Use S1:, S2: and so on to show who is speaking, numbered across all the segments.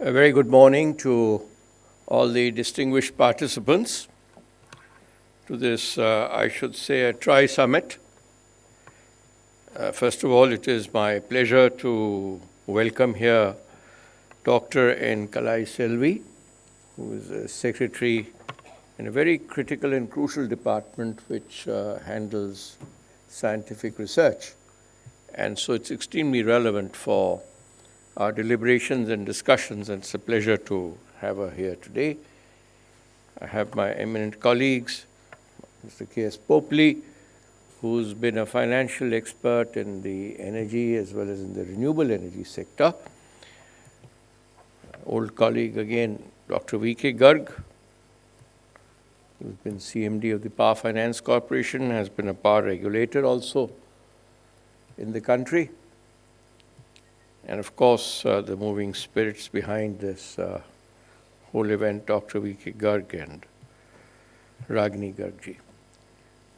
S1: A very good morning to all the distinguished participants to this, I should say, a tri-summit. First of all, it is my pleasure to welcome here Dr. N. Kalai Selvi, who is a secretary in a very critical and crucial department which handles scientific research. And so it's extremely relevant for our deliberations and discussions, and it's a pleasure to have her here today. I have my eminent colleagues, Mr. K.S. Popley, who's been a financial expert in the energy as well as in the renewable energy sector. Old colleague again, Dr. V.K. Garg, who's been CMD of the Power Finance Corporation, has been a power regulator also in the country. And of course, the moving spirits behind this whole event, Dr. V.K. Garg and Ragini Gargji,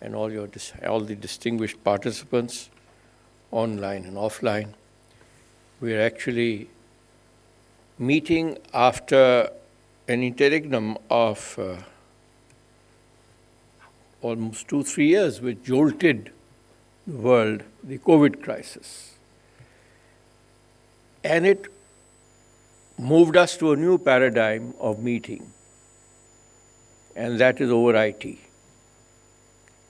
S1: and all the distinguished participants, online and offline. We're actually meeting after an interregnum of almost 2-3 years, which jolted the world, the COVID crisis. And it moved us to a new paradigm of meeting, and that is over IT.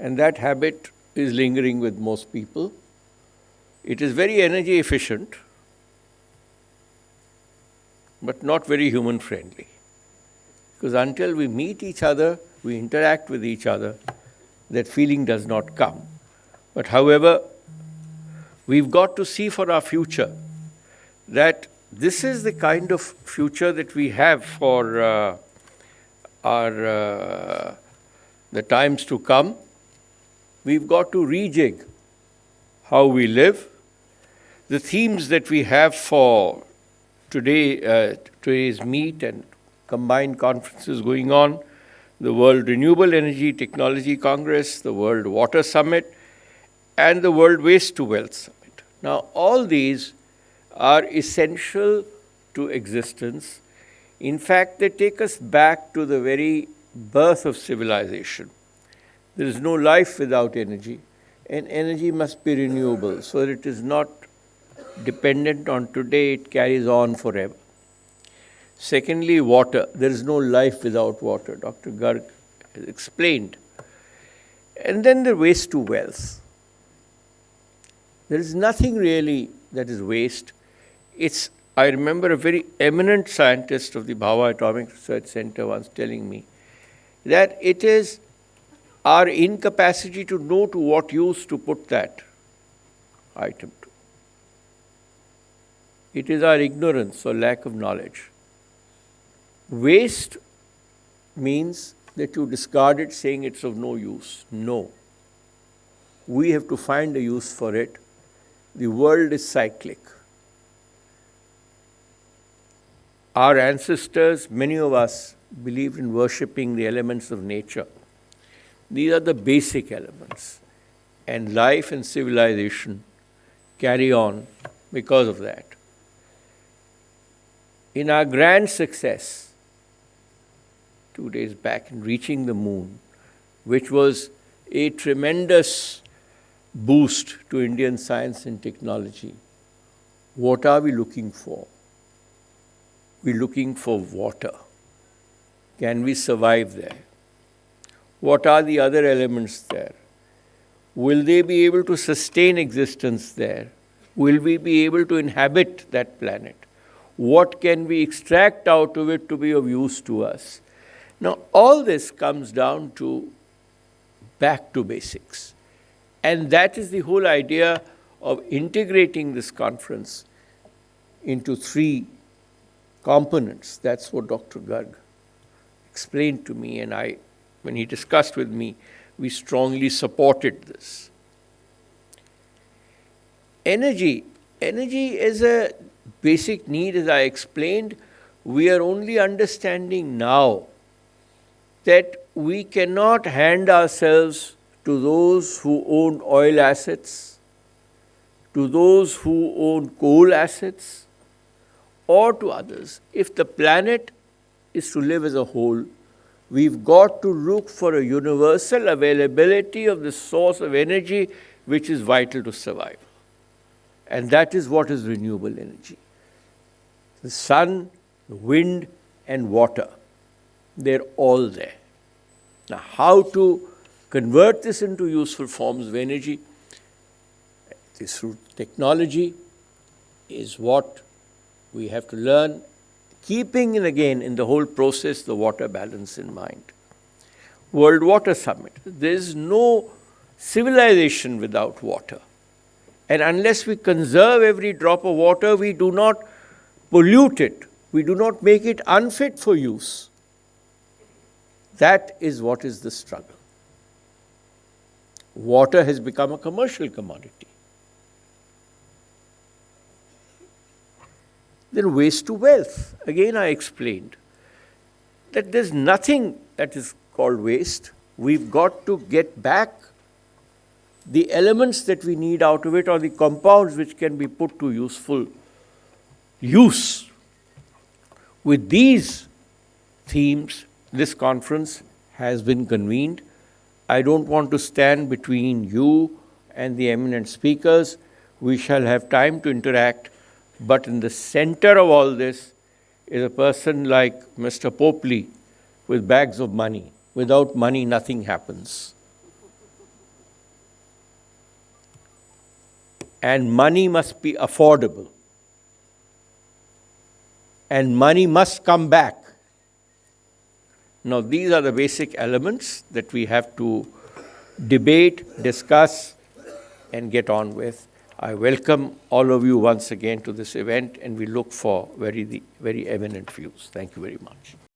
S1: And that habit is lingering with most people. It is very energy efficient, but not very human friendly. Because until we meet each other, we interact with each other, that feeling does not come. But however, we've got to see for our future that this is the kind of future that we have for the times to come. We've got to rejig how we live. The themes that we have for today's meet and combined conferences going on, the World Renewable Energy Technology Congress, the World Water Summit, and the World Waste to Wealth Summit. Now, all these are essential to existence. In fact, they take us back to the very birth of civilization. There is no life without energy, and energy must be renewable, so that it is not dependent on today, it carries on forever. Secondly, water. There is no life without water. Dr. Garg has explained. And then the waste to wealth. There is nothing really that is waste. I remember a very eminent scientist of the Bhava Atomic Research Center once telling me that it is our incapacity to know to what use to put that item to. It is our ignorance or lack of knowledge. Waste means that you discard it saying it's of no use. No. We have to find a use for it. The world is cyclic. Our ancestors, many of us, believed in worshipping the elements of nature. These are the basic elements. And life and civilization carry on because of that. In our grand success, 2 days back, in reaching the moon, which was a tremendous boost to Indian science and technology, what are we looking for? We're looking for water. Can we survive there? What are the other elements there? Will they be able to sustain existence there? Will we be able to inhabit that planet? What can we extract out of it to be of use to us? Now, all this comes down to back to basics. And that is the whole idea of integrating this conference into 3 components. That's what Dr. Garg explained to me, and when he discussed with me, we strongly supported this. Energy is a basic need, as I explained. We are only understanding now that we cannot hand ourselves to those who own oil assets, to those who own coal assets, or to others, if the planet is to live as a whole, we've got to look for a universal availability of the source of energy which is vital to survival. And that is what is renewable energy. The sun, the wind, and water, they're all there. Now, how to convert this into useful forms of energy? This through technology is what we have to learn, keeping in the whole process the water balance in mind. World Water Summit. There is no civilization without water. And unless we conserve every drop of water, we do not pollute it. We do not make it unfit for use. That is what is the struggle. Water has become a commercial commodity. Then waste to wealth. Again, I explained that there's nothing that is called waste. We've got to get back the elements that we need out of it, or the compounds which can be put to useful use. With these themes, this conference has been convened. I don't want to stand between you and the eminent speakers. We shall have time to interact. But in the center of all this is a person like Mr. Popley with bags of money. Without money, nothing happens. And money must be affordable. And money must come back. Now, these are the basic elements that we have to debate, discuss, and get on with. I welcome all of you once again to this event, and we look for very eminent views. Thank you very much.